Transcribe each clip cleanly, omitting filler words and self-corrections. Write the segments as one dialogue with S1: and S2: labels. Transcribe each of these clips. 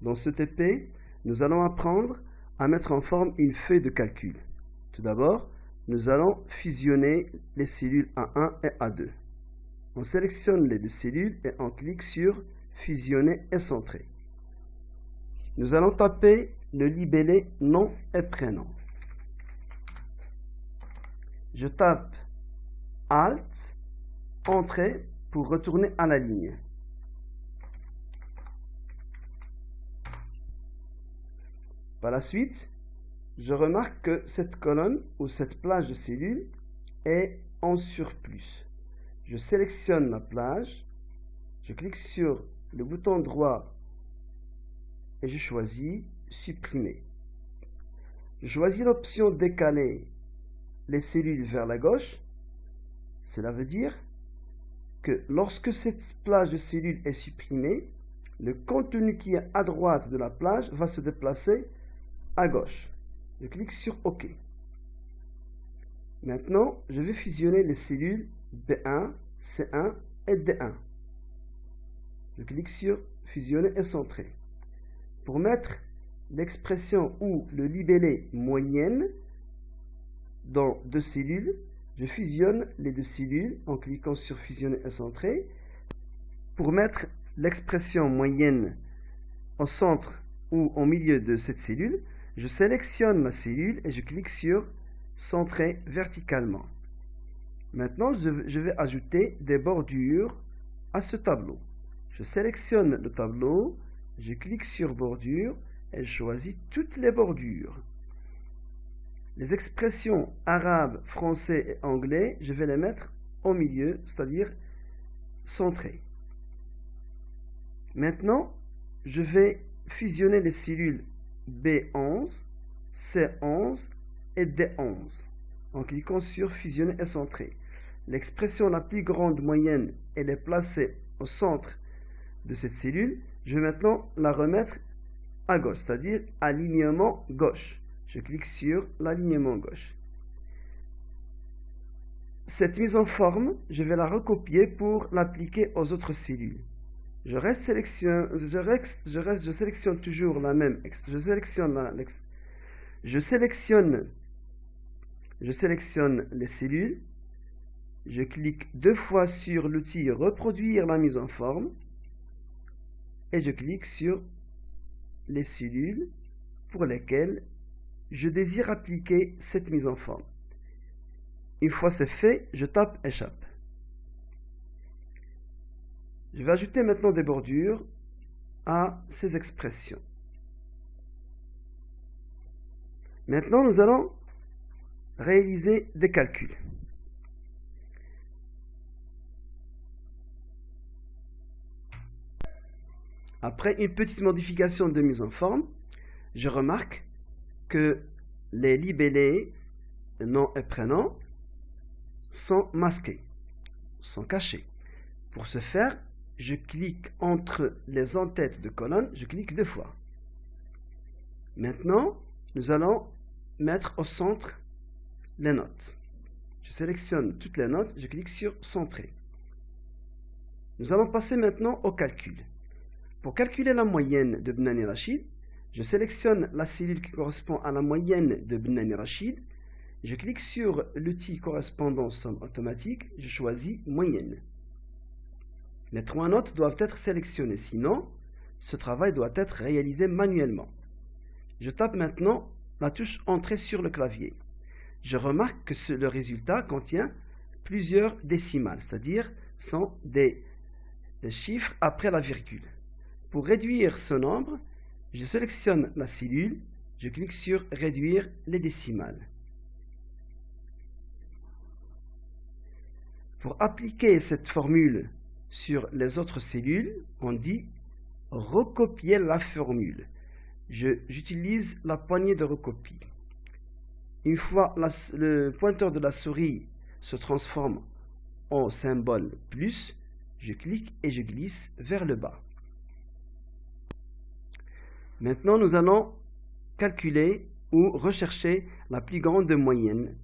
S1: Dans ce TP, nous allons apprendre à mettre en forme une feuille de calcul. Tout d'abord, nous allons fusionner les cellules A1 et A2. On sélectionne les deux cellules et on clique sur fusionner et centrer. Nous allons taper le libellé nom et prénom. Je tape Alt, Entrée pour retourner à la ligne. Par la suite, je remarque que cette colonne ou cette plage de cellules est en surplus. Je sélectionne la plage, je clique sur le bouton droit et je choisis supprimer. Je choisis l'option décaler les cellules vers la gauche. Cela veut dire que lorsque cette plage de cellules est supprimée, le contenu qui est à droite de la plage va se déplacer à gauche. Je clique sur OK. Maintenant, je vais fusionner les cellules B1, C1 et D1. Je clique sur fusionner et centrer. Pour mettre l'expression ou le libellé moyenne dans deux cellules, je fusionne les deux cellules en cliquant sur fusionner et centrer. Pour mettre l'expression moyenne au centre ou au milieu de cette cellule, je sélectionne la cellule et je clique sur centrer verticalement. Maintenant, je vais ajouter des bordures à ce tableau. Je sélectionne le tableau, je clique sur bordure et je choisis toutes les bordures. Les expressions arabes, français et anglais, je vais les mettre au milieu, c'est-à-dire centrées. Maintenant, je vais fusionner les cellules B11, C11 et D11 en cliquant sur fusionner et centrer. L'expression la plus grande moyenne, elle est placée au centre de cette cellule. Je vais maintenant la remettre à gauche, c'est-à-dire alignement gauche. Je clique sur l'alignement gauche. Cette mise en forme, je vais la recopier pour l'appliquer aux autres cellules. Je sélectionne toujours la même. Je sélectionne les cellules. Je clique deux fois sur l'outil reproduire la mise en forme. Et je clique sur les cellules pour lesquelles je désire appliquer cette mise en forme. Une fois c'est fait, je tape échappe. Je vais ajouter maintenant des bordures à ces expressions. Maintenant, nous allons réaliser des calculs. Après une petite modification de mise en forme, je remarque que les libellés nom et prénom sont masqués, sont cachés. Pour ce faire, je clique entre les en-têtes de colonne, je clique deux fois. Maintenant, nous allons mettre au centre les notes. Je sélectionne toutes les notes, je clique sur centrer. Nous allons passer maintenant au calcul. Pour calculer la moyenne de Benani Rachid, je sélectionne la cellule qui correspond à la moyenne de Benani Rachid. Je clique sur l'outil correspondant somme automatique. Je choisis moyenne. Les trois notes doivent être sélectionnées, sinon ce travail doit être réalisé manuellement. Je tape maintenant la touche entrée sur le clavier. Je remarque que le résultat contient plusieurs décimales, c'est-à-dire sont des chiffres après la virgule. Pour réduire ce nombre, je sélectionne la cellule, je clique sur réduire les décimales. Pour appliquer cette formule sur les autres cellules, on dit recopier la formule. J'utilise la poignée de recopie. Une fois le pointeur de la souris se transforme en symbole plus, je clique et je glisse vers le bas. Maintenant, nous allons calculer ou rechercher la plus grande moyenne.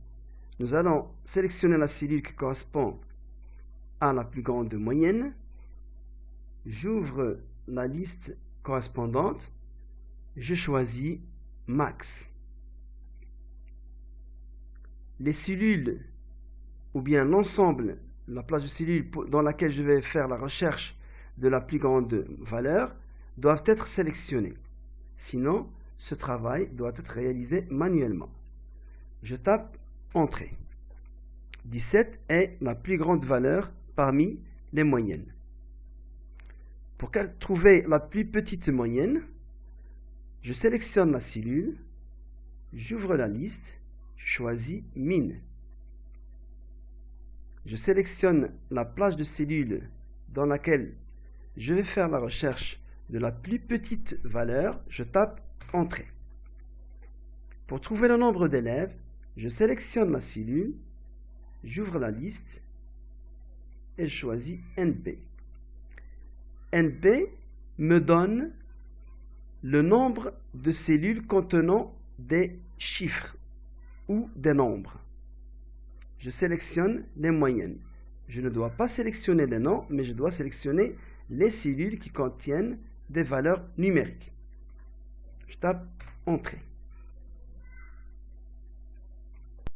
S1: Nous allons sélectionner la cellule qui correspond à la plus grande moyenne. J'ouvre la liste correspondante. Je choisis max. Les cellules, ou bien l'ensemble, la place de cellules dans laquelle je vais faire la recherche de la plus grande valeur, doivent être sélectionnées. Sinon, ce travail doit être réalisé manuellement. Je tape Entrée. 17 est la plus grande valeur parmi les moyennes. Pour trouver la plus petite moyenne, je sélectionne la cellule, j'ouvre la liste, je choisis Min. Je sélectionne la plage de cellules dans laquelle je vais faire la recherche de la plus petite valeur, je tape Entrée. Pour trouver le nombre d'élèves, je sélectionne la cellule, j'ouvre la liste et je choisis NB. NB me donne le nombre de cellules contenant des chiffres ou des nombres. Je sélectionne les moyennes. Je ne dois pas sélectionner les noms, mais je dois sélectionner les cellules qui contiennent des valeurs numériques. Je tape Entrée.